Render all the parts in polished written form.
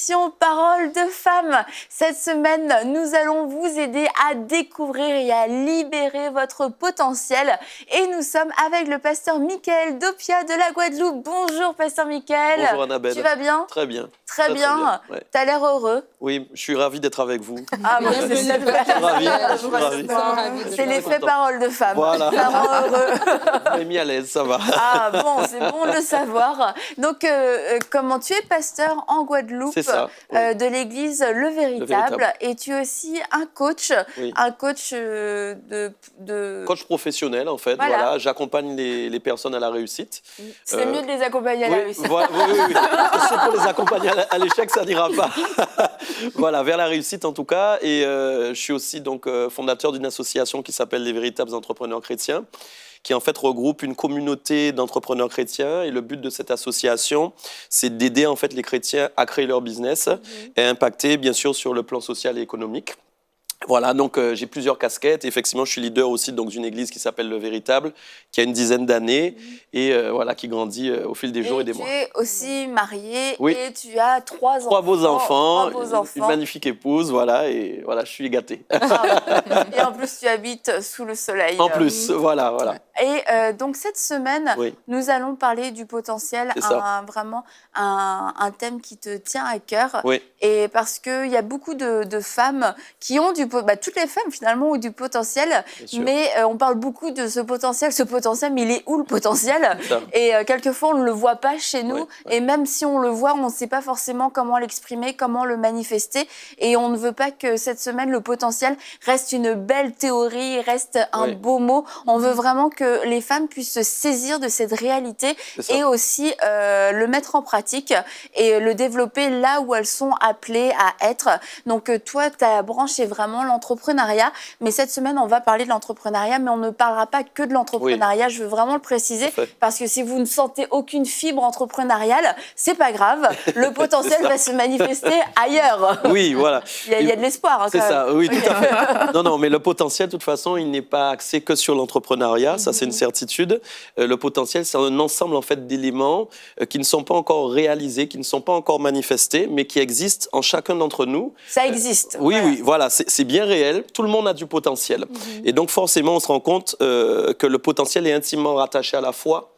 l'émission Parole de Femmes. Cette semaine, nous allons vous aider à découvrir et à libérer votre potentiel. Et nous sommes avec le pasteur Michael Dopia de la Guadeloupe. Bonjour, pasteur Michael. Bonjour Annabelle. Tu vas bien? Très bien. Très bien. Ouais. Tu as l'air heureux. Oui, je suis ravi d'être avec vous. Ah bon, c'est super. Ravi. C'est l'effet Parole de Femmes. Voilà. Ça rend heureux. Vous m'avez mis à l'aise, ça va. Ah bon, c'est bon de le savoir. Donc, comment tu es pasteur en Guadeloupe, C'est ça, oui. de l'église Le Véritable, et tu es aussi un coach, Oui. un coach Coach professionnel, en fait. Voilà. J'accompagne les personnes à la réussite. C'est mieux de les accompagner à la réussite. Oui. C'est pour les accompagner à l'échec, ça n'ira pas. Voilà, vers la réussite en tout cas. Et je suis aussi donc fondateur d'une association qui s'appelle Les Véritables Entrepreneurs Chrétiens, qui en fait regroupe une communauté d'entrepreneurs chrétiens. Et le but de cette association, c'est d'aider en fait les chrétiens à créer leur business et à impacter bien sûr sur le plan social et économique. Voilà, donc j'ai plusieurs casquettes. Effectivement, je suis leader aussi donc d'une église qui s'appelle Le Véritable, qui a une dizaine d'années et voilà, qui grandit au fil des jours et des mois. Tu es aussi marié, Oui. Et tu as trois beaux enfants, trois beaux enfants. une magnifique épouse, voilà, et voilà, je suis gâté. Et en plus, tu habites sous le soleil. En plus, voilà. Et donc, cette semaine, Oui. nous allons parler du potentiel, C'est ça. vraiment un thème qui te tient à cœur. Oui. Et parce qu'il y a beaucoup de femmes qui ont toutes les femmes finalement ont du potentiel, Bien sûr. mais on parle beaucoup de ce potentiel, mais il est où le potentiel? C'est ça. Et quelquefois, on ne le voit pas chez nous. Ouais. Et même si on le voit, on ne sait pas forcément comment l'exprimer, comment le manifester. Et on ne veut pas que cette semaine, le potentiel reste une belle théorie, reste un beau mot. On veut vraiment que les femmes puissent se saisir de cette réalité et aussi le mettre en pratique et le développer là où elles sont appelées à être. Donc toi, ta branche est vraiment l'entrepreneuriat. Mais cette semaine, on va parler de l'entrepreneuriat, mais on ne parlera pas que de l'entrepreneuriat. Je veux vraiment le préciser parce que si vous ne sentez aucune fibre entrepreneuriale, c'est pas grave. Le potentiel va se manifester ailleurs. Oui, voilà. Il y a de l'espoir. Hein, c'est quand ça, même. oui, tout à fait. Non, mais le potentiel, de toute façon, il n'est pas axé que sur l'entrepreneuriat, ça c'est une certitude. Le potentiel, c'est un ensemble en fait d'éléments qui ne sont pas encore réalisés, qui ne sont pas encore manifestés, mais qui existent en chacun d'entre nous. Ça existe. Oui, voilà, c'est bien réel. Tout le monde a du potentiel. Et donc, forcément, on se rend compte que le potentiel est intimement rattaché à la foi,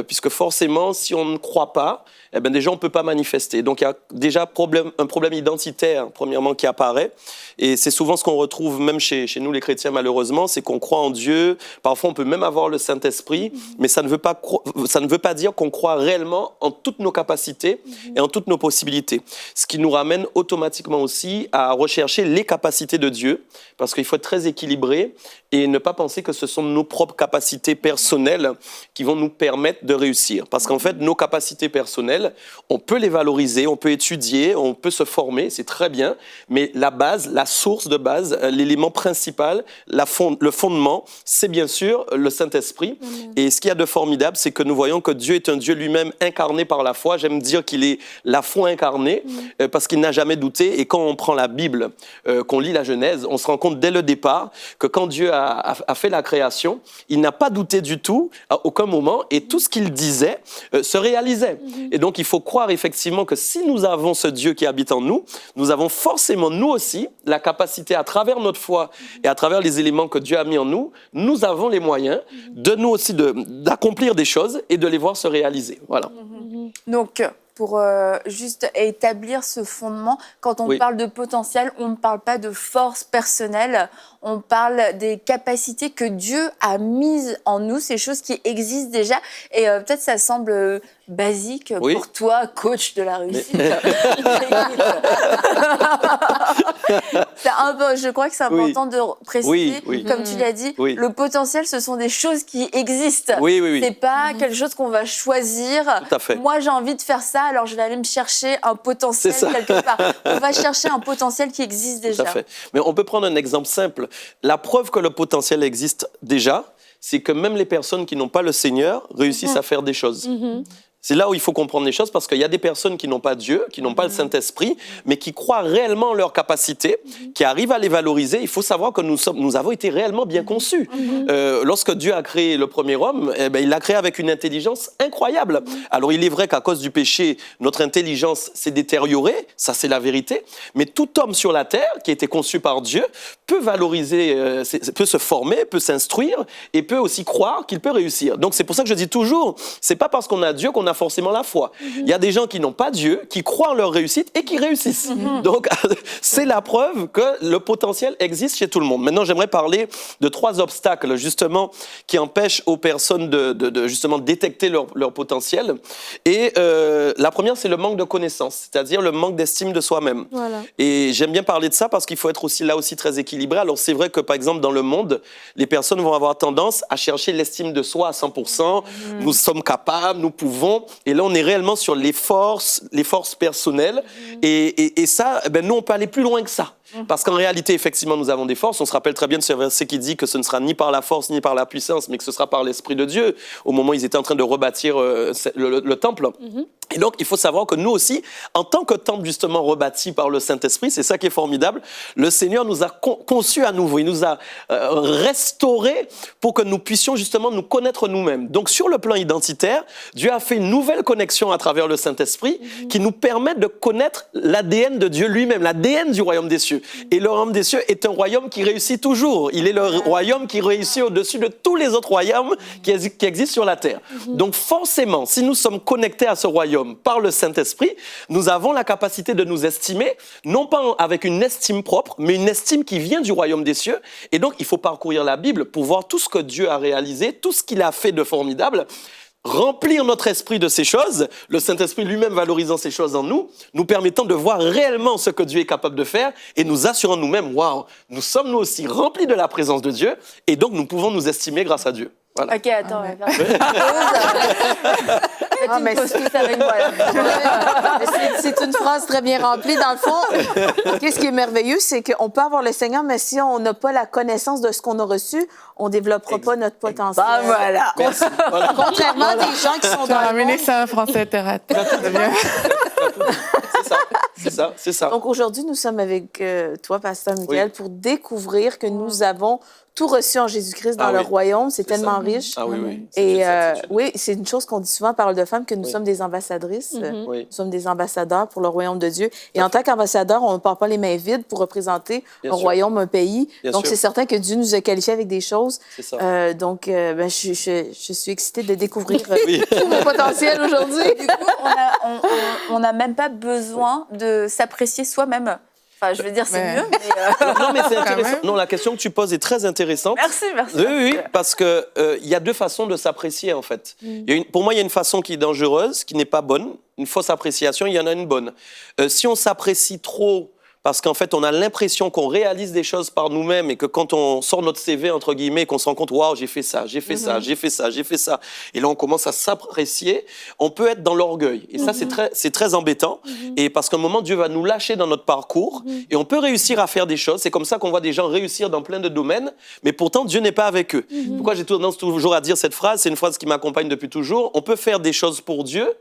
puisque forcément, si on ne croit pas, eh bien, déjà, on ne peut pas manifester. Donc, il y a déjà un problème identitaire, premièrement, qui apparaît. Et c'est souvent ce qu'on retrouve même chez nous, les chrétiens, malheureusement, c'est qu'on croit en Dieu. Parfois, on peut même avoir le Saint-Esprit, mais ça ne veut pas dire qu'on croit réellement en toutes nos capacités et en toutes nos possibilités. Ce qui nous ramène automatiquement aussi à rechercher les capacités de Dieu, parce qu'il faut être très équilibré et ne pas penser que ce sont nos propres capacités personnelles qui vont nous permettre de réussir. Parce qu'en fait, nos capacités personnelles, on peut les valoriser, on peut étudier, on peut se former, c'est très bien, mais la base, la source de base, l'élément principal, le fondement, c'est bien sûr le Saint-Esprit. Et ce qu'il y a de formidable, c'est que nous voyons que Dieu est un Dieu lui-même incarné par la foi. J'aime dire qu'il est la foi incarnée, parce qu'il n'a jamais douté. Et quand on prend la Bible, qu'on lit la Genèse, on se rend compte dès le départ que quand Dieu a fait la création, il n'a pas douté du tout, à aucun moment, et tout ce qu'il disait se réalisait. Et donc, il faut croire effectivement que si nous avons ce Dieu qui habite en nous, nous avons forcément, nous aussi, la capacité, à travers notre foi et à travers les éléments que Dieu a mis en nous, nous avons les moyens de nous aussi d'accomplir des choses et de les voir se réaliser. Voilà. Donc, pour juste établir ce fondement, quand on parle de potentiel, on ne parle pas de force personnelle, on parle des capacités que Dieu a mises en nous, ces choses qui existent déjà. Et peut-être ça semble basique pour toi, coach de la réussite. Je crois que c'est important de préciser, comme tu l'as dit, le potentiel, ce sont des choses qui existent. C'est pas quelque chose qu'on va choisir. Tout à fait. Moi, j'ai envie de faire ça, alors je vais aller me chercher un potentiel quelque part. On va chercher un potentiel qui existe déjà. Tout à fait. Mais on peut prendre un exemple simple. La preuve que le potentiel existe déjà, c'est que même les personnes qui n'ont pas le Seigneur réussissent à faire des choses. C'est là où il faut comprendre les choses, parce qu'il y a des personnes qui n'ont pas Dieu, qui n'ont pas le Saint-Esprit, mais qui croient réellement en leurs capacités, qui arrivent à les valoriser. Il faut savoir que nous avons été réellement bien conçus. Lorsque Dieu a créé le premier homme, il l'a créé avec une intelligence incroyable. Alors il est vrai qu'à cause du péché, notre intelligence s'est détériorée, ça c'est la vérité, mais tout homme sur la terre qui a été conçu par Dieu peut valoriser, peut se former, peut s'instruire et peut aussi croire qu'il peut réussir. Donc c'est pour ça que je dis toujours, c'est pas parce qu'on a Dieu qu'on a forcément la foi. Il y a des gens qui n'ont pas Dieu, qui croient en leur réussite et qui réussissent. Donc c'est la preuve que le potentiel existe chez tout le monde. Maintenant, j'aimerais parler de 3 obstacles justement qui empêchent aux personnes de justement détecter leur potentiel. Et la première, c'est le manque de connaissance, c'est-à-dire le manque d'estime de soi-même. Voilà. Et j'aime bien parler de ça parce qu'il faut être aussi là aussi très équilibré. Alors c'est vrai que par exemple dans le monde, les personnes vont avoir tendance à chercher l'estime de soi à 100%. Nous sommes capables, nous pouvons. Et là, on est réellement sur les forces personnelles. Et ça, nous, on peut aller plus loin que ça. Parce qu'en réalité, effectivement, nous avons des forces. On se rappelle très bien de ce verset qui dit que ce ne sera ni par la force ni par la puissance, mais que ce sera par l'Esprit de Dieu, au moment où ils étaient en train de rebâtir le temple. Et donc, il faut savoir que nous aussi, en tant que temple justement rebâti par le Saint-Esprit, c'est ça qui est formidable, le Seigneur nous a conçus à nouveau, il nous a restaurés pour que nous puissions justement nous connaître nous-mêmes. Donc, sur le plan identitaire, Dieu a fait une nouvelle connexion à travers le Saint-Esprit qui nous permet de connaître l'ADN de Dieu lui-même, l'ADN du royaume des cieux. Et le royaume des cieux est un royaume qui réussit toujours. Il est le royaume qui réussit au-dessus de tous les autres royaumes qui existent sur la terre. Donc, forcément, si nous sommes connectés à ce royaume, par le Saint-Esprit, nous avons la capacité de nous estimer, non pas avec une estime propre, mais une estime qui vient du royaume des cieux. Et donc, il faut parcourir la Bible pour voir tout ce que Dieu a réalisé, tout ce qu'il a fait de formidable, remplir notre esprit de ces choses, le Saint-Esprit lui-même valorisant ces choses en nous, nous permettant de voir réellement ce que Dieu est capable de faire et nous assurant nous-mêmes, waouh, nous sommes nous aussi remplis de la présence de Dieu et donc nous pouvons nous estimer grâce à Dieu. Voilà. Ok, attends, c'est une phrase très bien remplie. Dans le fond, qu'est-ce qui est merveilleux, c'est qu'on peut avoir le Seigneur, mais si on n'a pas la connaissance de ce qu'on a reçu, on ne développera pas notre potentiel. Ben voilà. Contrairement à des gens qui sont dans le monde. Ramener ça en français terre. C'est ça. Donc aujourd'hui, nous sommes avec toi, Pasteur Michael, pour découvrir que nous avons tout reçu en Jésus-Christ dans le royaume. C'est tellement riche. Ah oui. Et oui, c'est une chose qu'on dit souvent, parole de femme, que nous sommes des ambassadrices. Nous sommes des ambassadeurs pour le royaume de Dieu. Et en tant qu'ambassadeurs, on ne part pas les mains vides pour représenter un royaume, un pays. Donc, c'est certain que Dieu nous a qualifiés avec des choses. Donc, je suis excitée de découvrir tout mon potentiel aujourd'hui. Du coup, on n'a même pas besoin de s'apprécier soi-même. Enfin, je veux dire, c'est mieux, mais... Non, mais c'est intéressant. Non, la question que tu poses est très intéressante. Merci. Oui, parce qu'il y a 2 façons de s'apprécier, en fait. Pour moi, il y a une façon qui est dangereuse, qui n'est pas bonne. Une fausse appréciation, il y en a une bonne. Si on s'apprécie trop... Parce qu'en fait, on a l'impression qu'on réalise des choses par nous-mêmes et que quand on sort notre CV, entre guillemets, qu'on se rend compte, waouh, j'ai fait ça. Et là, on commence à s'apprécier. On peut être dans l'orgueil. Et ça, c'est très embêtant. Et parce qu'à un moment, Dieu va nous lâcher dans notre parcours et on peut réussir à faire des choses. C'est comme ça qu'on voit des gens réussir dans plein de domaines, mais pourtant, Dieu n'est pas avec eux. Pourquoi j'ai tendance toujours à dire cette phrase? C'est une phrase qui m'accompagne depuis toujours. On peut faire des choses pour Dieu,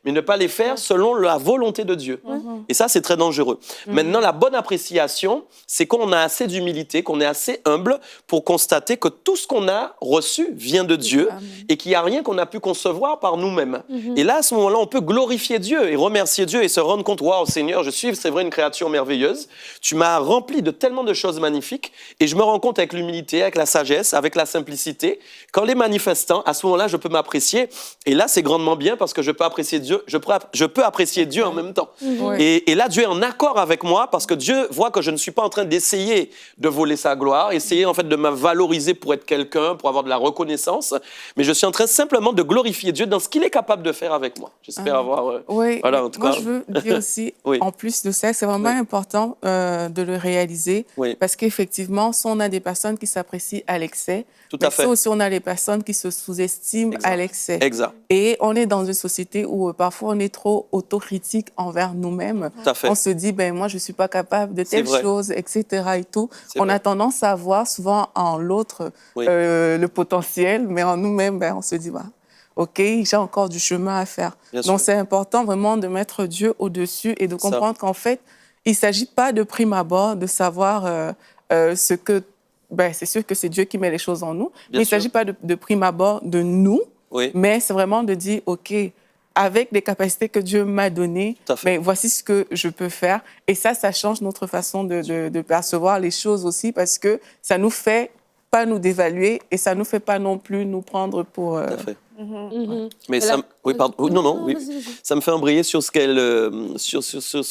mais ne pas les faire selon la volonté de Dieu. Et ça, c'est très dangereux. Maintenant, la bonne appréciation, c'est qu'on a assez d'humilité, qu'on est assez humble pour constater que tout ce qu'on a reçu vient de Dieu et qu'il n'y a rien qu'on a pu concevoir par nous-mêmes. Et là, à ce moment-là, on peut glorifier Dieu et remercier Dieu et se rendre compte, waouh, Seigneur, je suis, c'est vrai, une créature merveilleuse. Tu m'as rempli de tellement de choses magnifiques et je me rends compte avec l'humilité, avec la sagesse, avec la simplicité, qu'en les manifestant, à ce moment-là, je peux m'apprécier. Et là, c'est grandement bien parce que je peux apprécier Dieu. Je peux apprécier Dieu en même temps. Et là, Dieu est en accord avec moi parce que Dieu voit que je ne suis pas en train d'essayer de voler sa gloire, essayer en fait de me valoriser pour être quelqu'un, pour avoir de la reconnaissance, mais je suis en train simplement de glorifier Dieu dans ce qu'il est capable de faire avec moi. J'espère avoir... voilà, en tout cas. Moi, je veux dire aussi, en plus de ça, c'est vraiment important de le réaliser parce qu'effectivement, si on a des personnes qui s'apprécient à l'excès, ça aussi, on a les personnes qui se sous-estiment à l'excès. Et on est dans une société où parfois, on est trop autocritique envers nous-mêmes. On se dit, moi, je ne suis pas capable de telle chose, etc. Et tout. On a tendance à voir souvent en l'autre le potentiel, mais en nous-mêmes, on se dit, OK, j'ai encore du chemin à faire. Donc, c'est important vraiment de mettre Dieu au-dessus et de comprendre qu'en fait, il ne s'agit pas de prime abord de savoir ce que... c'est sûr que c'est Dieu qui met les choses en nous, mais il ne s'agit pas de prime abord de nous, mais c'est vraiment de dire, OK, avec les capacités que Dieu m'a données, voici ce que je peux faire. Et ça change notre façon de percevoir les choses aussi parce que ça ne nous fait pas nous dévaluer et ça ne nous fait pas non plus nous prendre pour... Tout à fait. Mais ça, ça me fait embrayer sur ce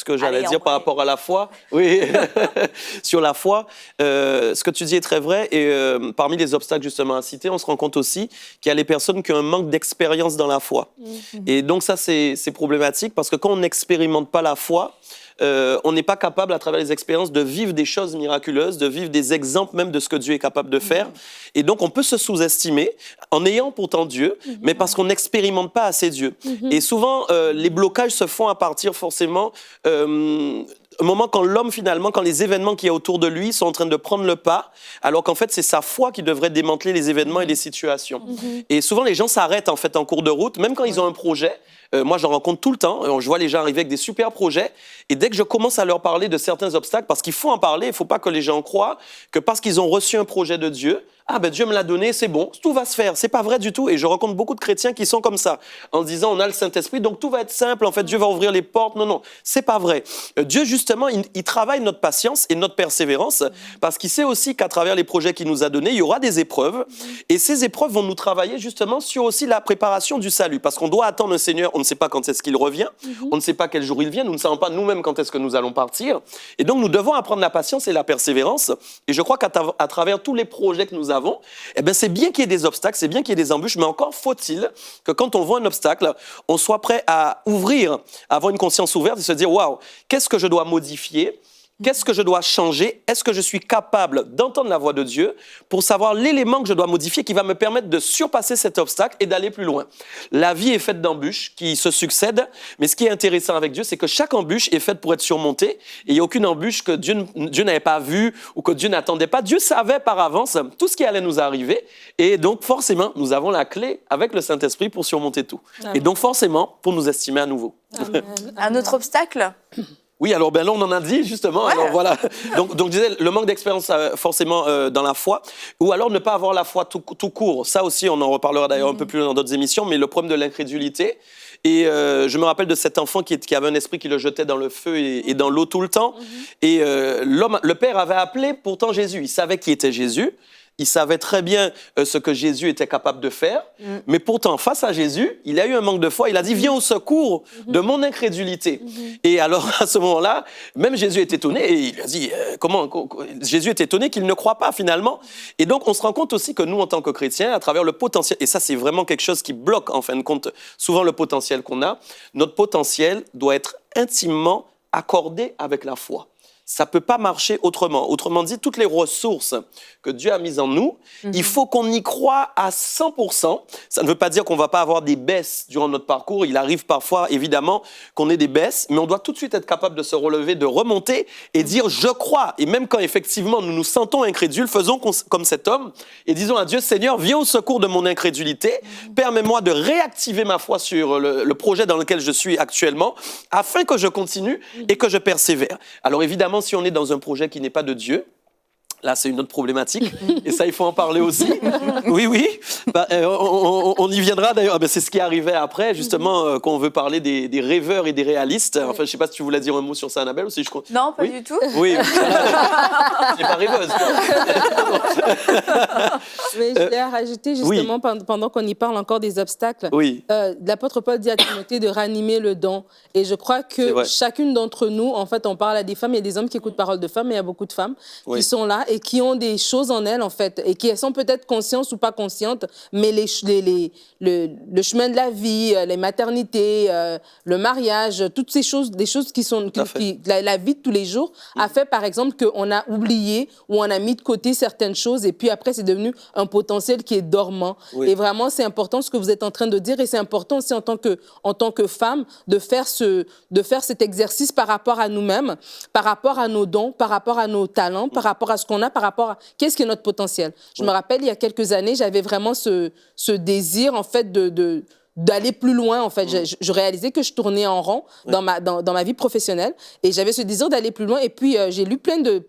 que j'allais dire par rapport à la foi. Oui, sur la foi. Ce que tu dis est très vrai. Et parmi les obstacles justement à citer, on se rend compte aussi qu'il y a les personnes qui ont un manque d'expérience dans la foi. Et donc ça, c'est problématique parce que quand on n'expérimente pas la foi, on n'est pas capable, à travers les expériences, de vivre des choses miraculeuses, de vivre des exemples même de ce que Dieu est capable de faire. Et donc, on peut se sous-estimer en ayant pourtant Dieu, mais parce qu'on n'expérimente pas assez Dieu. Et souvent, les blocages se font à partir forcément... un moment quand l'homme, finalement, quand les événements qu'il y a autour de lui sont en train de prendre le pas, alors qu'en fait, c'est sa foi qui devrait démanteler les événements et les situations. Et souvent, les gens s'arrêtent en fait en cours de route, même quand ils ont un projet. Moi, j'en rencontre tout le temps. Je vois les gens arriver avec des super projets. Et dès que je commence à leur parler de certains obstacles, parce qu'il faut en parler, il ne faut pas que les gens croient que parce qu'ils ont reçu un projet de Dieu, Dieu me l'a donné, c'est bon, tout va se faire. C'est pas vrai du tout. Et je rencontre beaucoup de chrétiens qui sont comme ça, en se disant, on a le Saint-Esprit, donc tout va être simple. En fait, Dieu va ouvrir les portes. Non, c'est pas vrai. Dieu, justement, il travaille notre patience et notre persévérance, parce qu'il sait aussi qu'à travers les projets qu'il nous a donnés, il y aura des épreuves. Et ces épreuves vont nous travailler justement sur aussi la préparation du salut, parce qu'on doit attendre le Seigneur. On ne sait pas quand est-ce qu'il revient. On ne sait pas quel jour il vient. Nous ne savons pas nous-mêmes quand est-ce que nous allons partir. Et donc, nous devons apprendre la patience et la persévérance. Et je crois qu'à travers tous les projets que nous avons, c'est bien qu'il y ait des obstacles, c'est bien qu'il y ait des embûches, mais encore faut-il que quand on voit un obstacle, on soit prêt à ouvrir, à avoir une conscience ouverte et se dire, waouh, qu'est-ce que je dois modifier ? Qu'est-ce que je dois changer? Est-ce que je suis capable d'entendre la voix de Dieu pour savoir l'élément que je dois modifier qui va me permettre de surpasser cet obstacle et d'aller plus loin? La vie est faite d'embûches qui se succèdent, mais ce qui est intéressant avec Dieu, c'est que chaque embûche est faite pour être surmontée et il n'y a aucune embûche que Dieu n'avait pas vue ou que Dieu n'attendait pas. Dieu savait par avance tout ce qui allait nous arriver et donc forcément, nous avons la clé avec le Saint-Esprit pour surmonter tout. Amen. Et donc forcément, pour nous estimer à nouveau. Amen. Un autre obstacle? Oui, alors là, on en a dit, justement. Ouais. Alors, voilà. Donc, je disais, le manque d'expérience, forcément, dans la foi, ou alors ne pas avoir la foi tout court. Ça aussi, on en reparlera d'ailleurs un peu plus dans d'autres émissions, mais le problème de l'incrédulité. Et je me rappelle de cet enfant qui avait un esprit qui le jetait dans le feu et dans l'eau tout le temps. Et le père avait appelé pourtant Jésus. Il savait qui était Jésus. Il savait très bien ce que Jésus était capable de faire. Mais pourtant, face à Jésus, il a eu un manque de foi. Il a dit, viens au secours de mon incrédulité. Et alors, à ce moment-là, même Jésus est étonné. Et il a dit, Jésus est étonné qu'il ne croit pas finalement. Et donc, on se rend compte aussi que nous, en tant que chrétiens, à travers le potentiel, et ça, c'est vraiment quelque chose qui bloque, en fin de compte, souvent le potentiel qu'on a, notre potentiel doit être intimement accordé avec la foi. Ça ne peut pas marcher autrement. Autrement dit, toutes les ressources que Dieu a mises en nous, il faut qu'on y croie à 100%. Ça ne veut pas dire qu'on ne va pas avoir des baisses durant notre parcours. Il arrive parfois, évidemment, qu'on ait des baisses, mais on doit tout de suite être capable de se relever, de remonter et dire « je crois ». Et même quand, effectivement, nous nous sentons incrédules, faisons comme cet homme et disons à Dieu « Seigneur, viens au secours de mon incrédulité. Permets-moi de réactiver ma foi sur le projet dans lequel je suis actuellement afin que je continue et que je persévère. » Alors, évidemment, si on est dans un projet qui n'est pas de Dieu, là, c'est une autre problématique. Et ça, il faut en parler aussi. Oui. On y viendra d'ailleurs. C'est ce qui arrivait après, justement, quand on veut parler des rêveurs et des réalistes. Enfin, je ne sais pas si tu voulais dire un mot sur ça, Annabelle, ou si je... Non, pas du tout. Oui. C'est pas rêveuse. Mais je voulais rajouter, justement, pendant qu'on y parle encore des obstacles, l'apôtre Paul dit à Timothée de ranimer le don. Et je crois que chacune d'entre nous, en fait, on parle à des femmes, il y a des hommes qui écoutent parole de femmes, mais il y a beaucoup de femmes qui sont là et qui ont des choses en elles, en fait, et qui sont peut-être conscientes ou pas conscientes, mais le chemin de la vie, les maternités, le mariage, toutes ces choses, des choses qui sont... la vie de tous les jours a fait, par exemple, qu'on a oublié ou on a mis de côté certaines choses et puis après, c'est devenu un potentiel qui est dormant. Et vraiment, c'est important ce que vous êtes en train de dire et c'est important aussi en tant que femme de faire cet exercice par rapport à nous-mêmes, par rapport à nos dons, par rapport à nos talents, par rapport à ce qu'on a par rapport à qu'est-ce qui est notre potentiel. Je me rappelle, il y a quelques années, j'avais vraiment ce désir, en fait, d'aller plus loin, en fait. Je réalisais que je tournais en rond dans ma vie professionnelle et j'avais ce désir d'aller plus loin. Et puis, j'ai lu plein de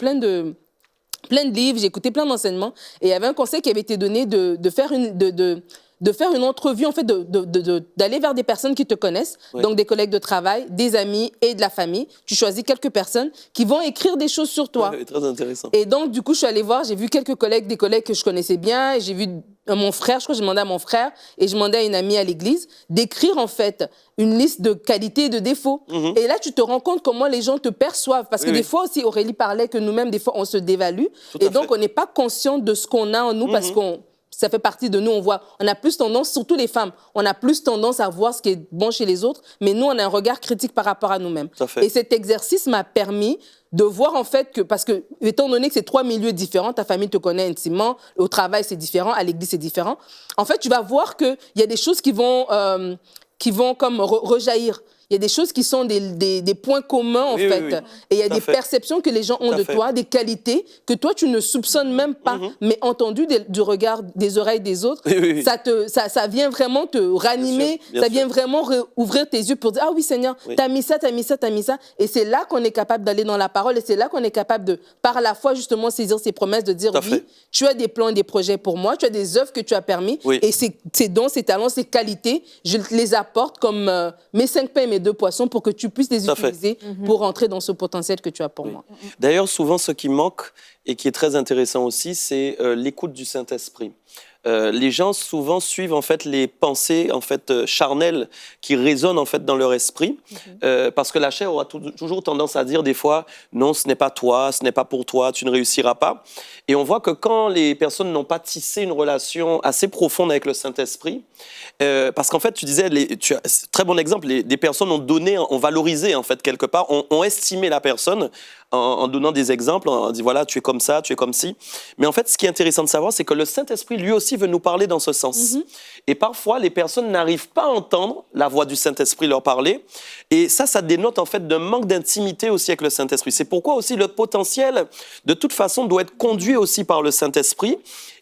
livres, j'ai écouté plein d'enseignements et il y avait un conseil qui avait été donné de faire une entrevue, en fait, d'aller vers des personnes qui te connaissent, donc des collègues de travail, des amis et de la famille. Tu choisis quelques personnes qui vont écrire des choses sur toi. Très intéressant. Et donc, du coup, je suis allée voir, j'ai vu quelques collègues, des collègues que je connaissais bien, et j'ai vu mon frère, je crois que j'ai demandé à mon frère, et je demandais à une amie à l'église d'écrire, en fait, une liste de qualités et de défauts. Et là, tu te rends compte comment les gens te perçoivent. Parce que des fois aussi, Aurélie parlait que nous-mêmes, des fois, on se dévalue. Et donc, on n'est pas conscient de ce qu'on a en nous parce qu'on... Ça fait partie de nous, on a plus tendance, surtout les femmes, on a plus tendance à voir ce qui est bon chez les autres, mais nous, on a un regard critique par rapport à nous-mêmes. Et cet exercice m'a permis de voir en fait que, parce que, étant donné que c'est 3 milieux différents, ta famille te connaît intimement, au travail c'est différent, à l'église c'est différent, en fait, tu vas voir qu'il y a des choses qui vont comme rejaillir. Il y a des choses qui sont des points communs, en fait. Oui. Et il y a des perceptions que les gens ont de toi, des qualités que toi, tu ne soupçonnes même pas, mais entendu du regard, des oreilles des autres, ça vient vraiment te ranimer, ça vient vraiment ouvrir tes yeux pour dire « Ah oui, Seigneur, t'as mis ça, t'as mis ça, t'as mis ça. » Et c'est là qu'on est capable d'aller dans la parole et c'est là qu'on est capable de, par la foi, justement, saisir ses promesses, de dire « Oui, tu as des plans et des projets pour moi, tu as des œuvres que tu as permis et ces dons, ces talents, ces qualités, je les apporte comme mes 5 pains et mes 2 poissons pour que tu puisses les utiliser pour entrer dans ce potentiel que tu as pour moi. » D'ailleurs, souvent, ce qui manque et qui est très intéressant aussi, c'est l'écoute du Saint-Esprit. Les gens souvent suivent en fait les pensées en fait charnelles qui résonnent en fait dans leur esprit, parce que la chair aura toujours tendance à dire des fois non, ce n'est pas toi, ce n'est pas pour toi, tu ne réussiras pas. Et on voit que quand les personnes n'ont pas tissé une relation assez profonde avec le Saint-Esprit, parce qu'en fait tu disais, très bon exemple, des personnes ont donné, ont valorisé en fait quelque part, ont estimé la personne en donnant des exemples, on dit voilà, tu es comme ça, tu es comme ci. Mais en fait, ce qui est intéressant de savoir, c'est que le Saint-Esprit, lui aussi, veut nous parler dans ce sens. Et parfois, les personnes n'arrivent pas à entendre la voix du Saint-Esprit leur parler. Et ça dénote en fait d'un manque d'intimité aussi avec le Saint-Esprit. C'est pourquoi aussi le potentiel, de toute façon, doit être conduit aussi par le Saint-Esprit.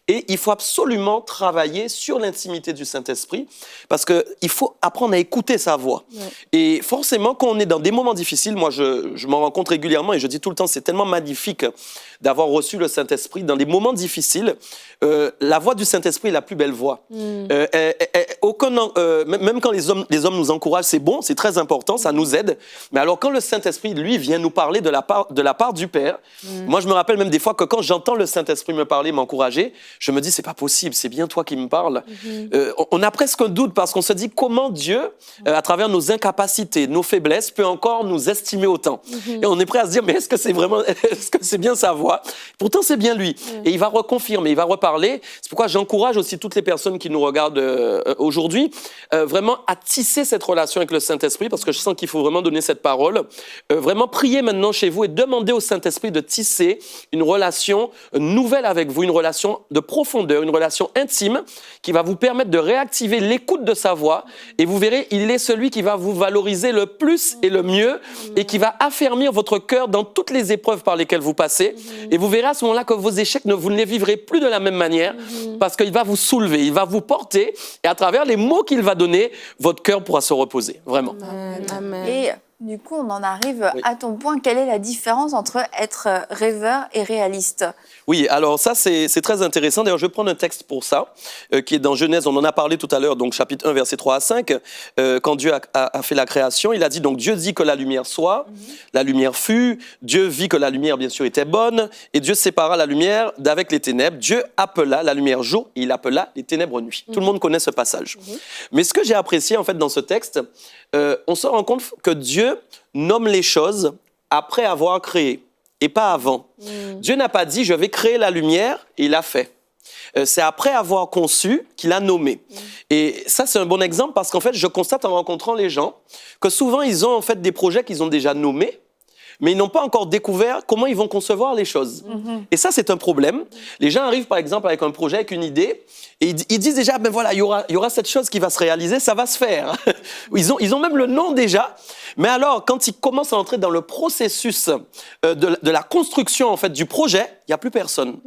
Et il faut absolument travailler sur l'intimité du Saint-Esprit parce qu'il faut apprendre à écouter sa voix. Et forcément, quand on est dans des moments difficiles, moi, je m'en rends compte régulièrement et je dis tout le temps, c'est tellement magnifique d'avoir reçu le Saint-Esprit. Dans des moments difficiles, la voix du Saint-Esprit est la plus belle voix. Même quand les hommes nous encouragent, c'est bon, c'est très important, ça nous aide. Mais alors quand le Saint-Esprit, lui, vient nous parler de la part du Père, moi, je me rappelle même des fois que quand j'entends le Saint-Esprit me parler, m'encourager, je me dis, c'est pas possible, c'est bien toi qui me parles. On a presque un doute parce qu'on se dit comment Dieu, à travers nos incapacités, nos faiblesses, peut encore nous estimer autant. Et on est prêt à se dire, mais est-ce que c'est bien sa voix? Pourtant, c'est bien lui. Et il va reconfirmer, il va reparler. C'est pourquoi j'encourage aussi toutes les personnes qui nous regardent aujourd'hui, vraiment à tisser cette relation avec le Saint-Esprit, parce que je sens qu'il faut vraiment donner cette parole. Vraiment prier maintenant chez vous et demander au Saint-Esprit de tisser une relation nouvelle avec vous, une relation de profondeur, une relation intime qui va vous permettre de réactiver l'écoute de sa voix. Et vous verrez, il est celui qui va vous valoriser le plus et le mieux et qui va affermir votre cœur dans toutes les épreuves par lesquelles vous passez. Et vous verrez à ce moment-là que vos échecs, vous ne les vivrez plus de la même manière parce qu'il va vous soulever, il va vous porter et à travers les mots qu'il va donner, votre cœur pourra se reposer. Vraiment. Amen. Et du coup, on en arrive à ton point. Quelle est la différence entre être rêveur et réaliste? Oui, alors ça, c'est très intéressant. D'ailleurs, je vais prendre un texte pour ça, qui est dans Genèse. On en a parlé tout à l'heure, donc chapitre 1, versets 3 à 5. Quand Dieu a fait la création, il a dit, donc Dieu dit que la lumière soit, la lumière fut. Dieu vit que la lumière, bien sûr, était bonne. Et Dieu sépara la lumière d'avec les ténèbres. Dieu appela la lumière jour et il appela les ténèbres nuit. Tout le monde connaît ce passage. Mais ce que j'ai apprécié, en fait, dans ce texte, on se rend compte que Dieu nomme les choses après avoir créé et pas avant. Dieu n'a pas dit « je vais créer la lumière » et il a fait. C'est après avoir conçu qu'il a nommé. Et ça, c'est un bon exemple parce qu'en fait, je constate en rencontrant les gens que souvent, ils ont en fait des projets qu'ils ont déjà nommés, mais ils n'ont pas encore découvert comment ils vont concevoir les choses. Et ça, c'est un problème. Les gens arrivent, par exemple, avec un projet, avec une idée, et ils disent déjà, ben voilà, il y aura cette chose qui va se réaliser, ça va se faire. Ils ont même le nom déjà. Mais alors, quand ils commencent à entrer dans le processus de la construction, en fait, du projet, il n'y a plus personne.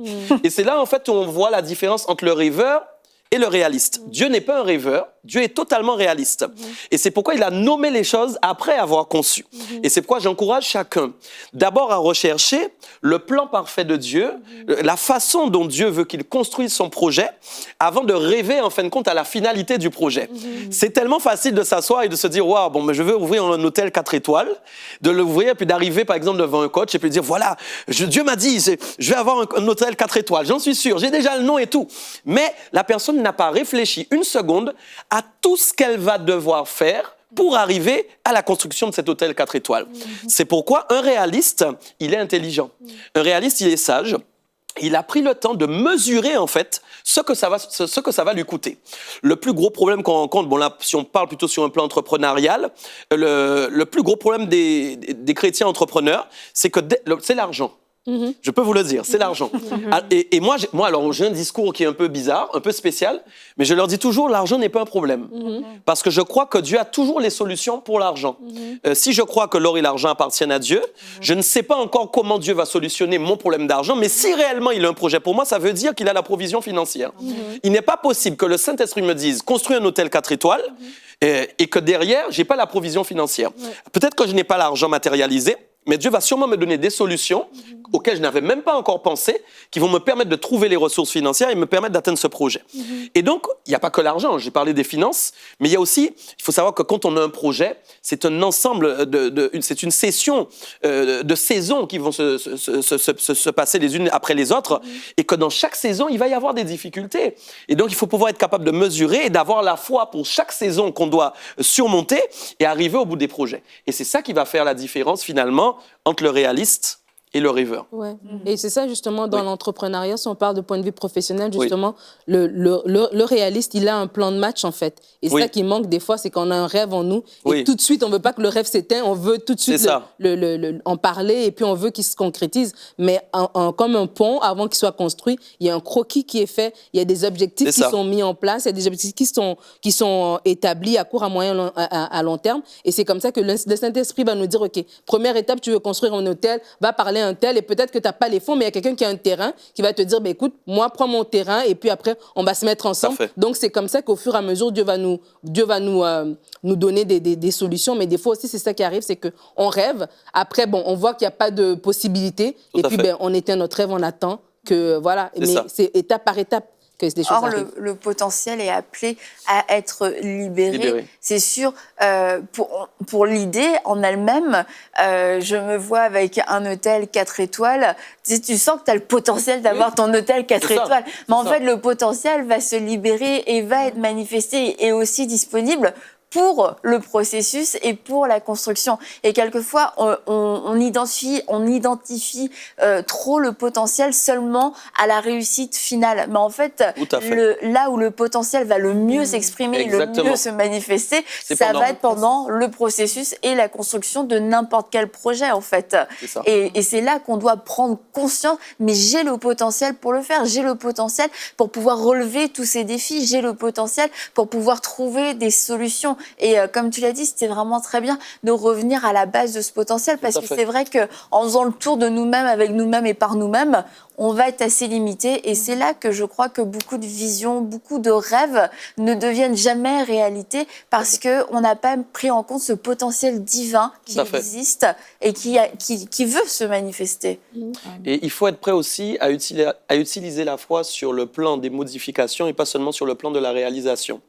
Et c'est là, en fait, où on voit la différence entre le rêveur et le réaliste. Dieu n'est pas un rêveur, Dieu est totalement réaliste. Et c'est pourquoi il a nommé les choses après avoir conçu. Et c'est pourquoi j'encourage chacun d'abord à rechercher le plan parfait de Dieu, la façon dont Dieu veut qu'il construise son projet, avant de rêver en fin de compte à la finalité du projet. C'est tellement facile de s'asseoir et de se dire « Waouh, bon, mais je veux ouvrir un hôtel 4 étoiles », de l'ouvrir et puis d'arriver par exemple devant un coach et puis de dire « Voilà, Dieu m'a dit, je vais avoir un hôtel 4 étoiles, j'en suis sûr, j'ai déjà le nom et tout. » Mais la personne n'a pas réfléchi une seconde à tout ce qu'elle va devoir faire pour arriver à la construction de cet hôtel 4 étoiles. C'est pourquoi un réaliste, il est intelligent. Un réaliste, il est sage. Il a pris le temps de mesurer, en fait, ce que ça va lui coûter. Le plus gros problème qu'on rencontre, bon là, si on parle plutôt sur un plan entrepreneurial, le plus gros problème des chrétiens entrepreneurs, c'est l'argent. Je peux vous le dire, c'est l'argent. Et moi, alors, j'ai un discours qui est un peu bizarre, un peu spécial, mais je leur dis toujours, l'argent n'est pas un problème. Parce que je crois que Dieu a toujours les solutions pour l'argent. Si je crois que l'or et l'argent appartiennent à Dieu, je ne sais pas encore comment Dieu va solutionner mon problème d'argent, mais si réellement il a un projet pour moi, ça veut dire qu'il a la provision financière. Il n'est pas possible que le Saint-Esprit me dise, construis un hôtel 4 étoiles, et que derrière, je n'ai pas la provision financière. Peut-être que je n'ai pas l'argent matérialisé, mais Dieu va sûrement me donner des solutions auxquelles je n'avais même pas encore pensé, qui vont me permettre de trouver les ressources financières et me permettre d'atteindre ce projet. Et donc, il n'y a pas que l'argent, j'ai parlé des finances, mais il y a aussi, il faut savoir que quand on a un projet, c'est un ensemble, c'est une session de saisons qui vont se passer les unes après les autres, et que dans chaque saison, il va y avoir des difficultés. Et donc, il faut pouvoir être capable de mesurer et d'avoir la foi pour chaque saison qu'on doit surmonter et arriver au bout des projets. Et c'est ça qui va faire la différence, finalement, entre le réaliste et le rêveur. Ouais. Et c'est ça, justement, dans l'entrepreneuriat, si on parle de point de vue professionnel, justement, le réaliste, il a un plan de match, en fait. Et ça qui manque des fois, c'est qu'on a un rêve en nous. Et tout de suite, on ne veut pas que le rêve s'éteigne, on veut tout de suite en parler et puis on veut qu'il se concrétise. Mais comme un pont, avant qu'il soit construit, il y a un croquis qui est fait, il y a des objectifs qui sont mis en place, il y a des objectifs qui sont établis à court, à moyen, à long terme. Et c'est comme ça que le Saint-Esprit va nous dire, OK, première étape, tu veux construire un hôtel, va parler un tel, et peut-être que tu n'as pas les fonds, mais il y a quelqu'un qui a un terrain qui va te dire, ben, écoute, moi, prends mon terrain, et puis après, on va se mettre ensemble. Donc, c'est comme ça qu'au fur et à mesure, Dieu va nous donner des solutions. Mais des fois aussi, c'est ça qui arrive, c'est qu'on rêve. Après, bon, on voit qu'il n'y a pas de possibilité. Et puis, ben, on éteint notre rêve, on attend que, voilà. Mais c'est étape par étape. Or, le potentiel est appelé à être libéré. C'est sûr, pour l'idée en elle-même, je me vois avec un hôtel 4 étoiles. Tu sens que tu as le potentiel d'avoir ton hôtel 4 étoiles. Mais en fait, le potentiel va se libérer et va être manifesté et aussi disponible pour le processus et pour la construction. Et quelquefois, on identifie trop le potentiel seulement à la réussite finale. Mais en fait, là où le potentiel va le mieux s'exprimer, le mieux se manifester, ça va être pendant le processus et la construction de n'importe quel projet, en fait. Et c'est là qu'on doit prendre conscience, mais j'ai le potentiel pour le faire, j'ai le potentiel pour pouvoir relever tous ces défis, j'ai le potentiel pour pouvoir trouver des solutions. Et comme tu l'as dit, c'était vraiment très bien de revenir à la base de ce potentiel, parce que c'est vrai qu'en faisant le tour de nous-mêmes, avec nous-mêmes et par nous-mêmes, on va être assez limité. Et c'est là que je crois que beaucoup de visions, beaucoup de rêves ne deviennent jamais réalité, parce qu'on n'a pas pris en compte ce potentiel divin qui existe et qui veut se manifester. Et il faut être prêt aussi à utiliser la foi sur le plan des modifications et pas seulement sur le plan de la réalisation.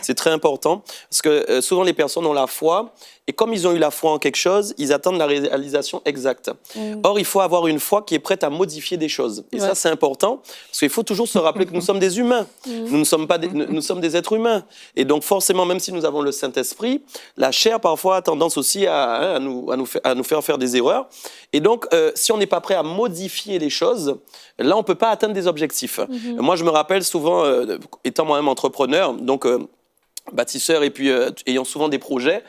C'est très important, parce que souvent les personnes ont la foi, et comme ils ont eu la foi en quelque chose, ils attendent la réalisation exacte. Or, il faut avoir une foi qui est prête à modifier des choses. Et ça, c'est important, parce qu'il faut toujours se rappeler que nous sommes des humains. Nous ne sommes pas nous sommes des êtres humains. Et donc, forcément, même si nous avons le Saint-Esprit, la chair, parfois, a tendance aussi à nous faire des erreurs. Et donc, si on n'est pas prêt à modifier les choses, là, on ne peut pas atteindre des objectifs. Moi, je me rappelle souvent, étant moi-même entrepreneur, donc bâtisseur et puis ayant souvent des projets,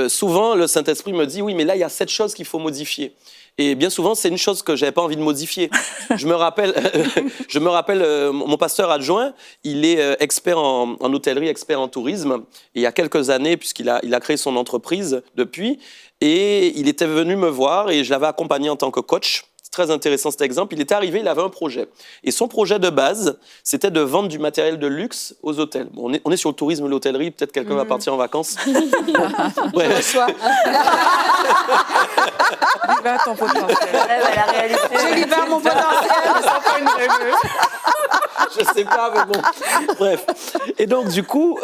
souvent le Saint-Esprit me dit « oui, mais là, il y a cette chose qu'il faut modifier ». Et bien souvent, c'est une chose que je n'avais pas envie de modifier. Je me rappelle, mon pasteur adjoint, il est expert en hôtellerie, expert en tourisme. Et il y a quelques années, puisqu'il a créé son entreprise depuis, et il était venu me voir et je l'avais accompagné en tant que coach. Très intéressant cet exemple. Il était arrivé, il avait un projet. Et son projet de base, c'était de vendre du matériel de luxe aux hôtels. Bon, on est sur le tourisme et l'hôtellerie, peut-être quelqu'un va partir en vacances. Ouais. Libère ton potentiel. La réalité. Je libère mon potentiel. Je sens pas une rêveuse. Je sais pas, mais bon. Bref. Et donc, du coup,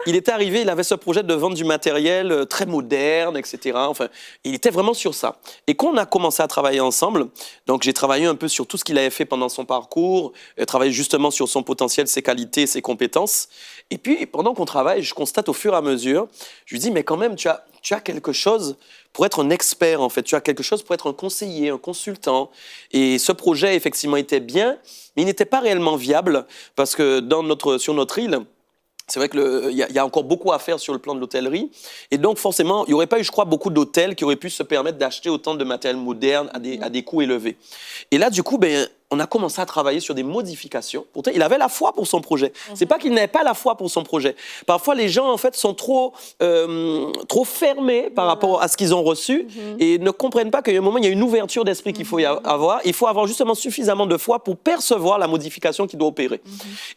il était arrivé, il avait ce projet de vendre du matériel très moderne, etc. Enfin, il était vraiment sur ça. Et quand on a commencé à travailler ensemble, donc j'ai travaillé un peu sur tout ce qu'il avait fait pendant son parcours, travaillé justement sur son potentiel, ses qualités, ses compétences. Et puis, pendant qu'on travaille, je constate au fur et à mesure, je lui dis, mais quand même, tu as quelque chose pour être un expert, en fait. Tu as quelque chose pour être un conseiller, un consultant. Et ce projet, effectivement, était bien, mais il n'était pas réellement viable parce que sur notre île, c'est vrai qu'il y a encore beaucoup à faire sur le plan de l'hôtellerie. Et donc, forcément, il n'y aurait pas eu, je crois, beaucoup d'hôtels qui auraient pu se permettre d'acheter autant de matériel moderne à des coûts élevés. Et là, du coup, on a commencé à travailler sur des modifications. Pourtant, il avait la foi pour son projet. C'est pas qu'il n'avait pas la foi pour son projet. Parfois, les gens, en fait, sont trop fermés par rapport à ce qu'ils ont reçu et ne comprennent pas qu'il y a un moment, il y a une ouverture d'esprit qu'il faut avoir. Il faut avoir justement suffisamment de foi pour percevoir la modification qui doit opérer.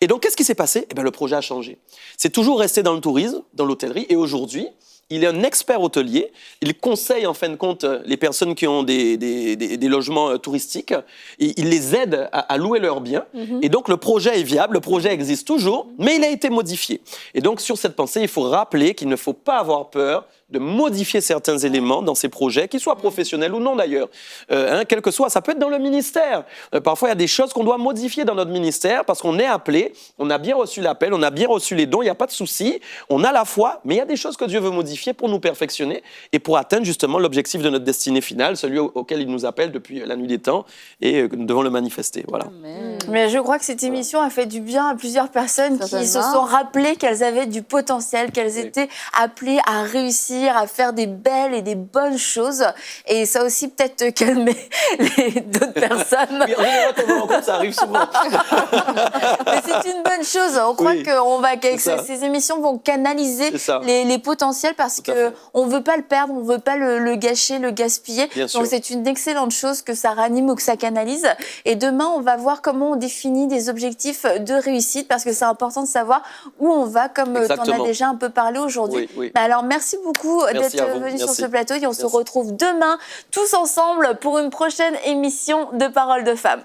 Et donc, qu'est-ce qui s'est passé? Le projet a changé. C'est toujours resté dans le tourisme, dans l'hôtellerie, et aujourd'hui, il est un expert hôtelier. Il conseille, en fin de compte, les personnes qui ont des logements touristiques. Et il les aide à louer leurs biens. Et donc, le projet est viable, le projet existe toujours, mais il a été modifié. Et donc, sur cette pensée, il faut rappeler qu'il ne faut pas avoir peur de modifier certains éléments dans ces projets, qu'ils soient professionnels ou non d'ailleurs. Quel que soit, ça peut être dans le ministère. Parfois, il y a des choses qu'on doit modifier dans notre ministère parce qu'on est appelé, on a bien reçu l'appel, on a bien reçu les dons, il n'y a pas de souci, on a la foi, mais il y a des choses que Dieu veut modifier pour nous perfectionner et pour atteindre justement l'objectif de notre destinée finale, celui auquel il nous appelle depuis la nuit des temps, et nous devons le manifester. Voilà. Mais je crois que cette émission a fait du bien à plusieurs personnes qui se sont rappelées qu'elles avaient du potentiel, qu'elles étaient appelées à réussir, à faire des belles et des bonnes choses. Et ça aussi peut-être calmer d'autres personnes. Oui, en général, quand on me rencontre, ça arrive souvent. Mais c'est une bonne chose. On croit que ces émissions vont canaliser les potentiels parce qu'on ne veut pas le perdre, on ne veut pas le gâcher, le gaspiller. Donc c'est une excellente chose que ça ranime ou que ça canalise. Et demain, on va voir comment on définit des objectifs de réussite parce que c'est important de savoir où on va, comme tu en as déjà un peu parlé aujourd'hui. Alors, merci beaucoup d'être venu sur ce plateau et on se retrouve demain tous ensemble pour une prochaine émission de Paroles de Femmes.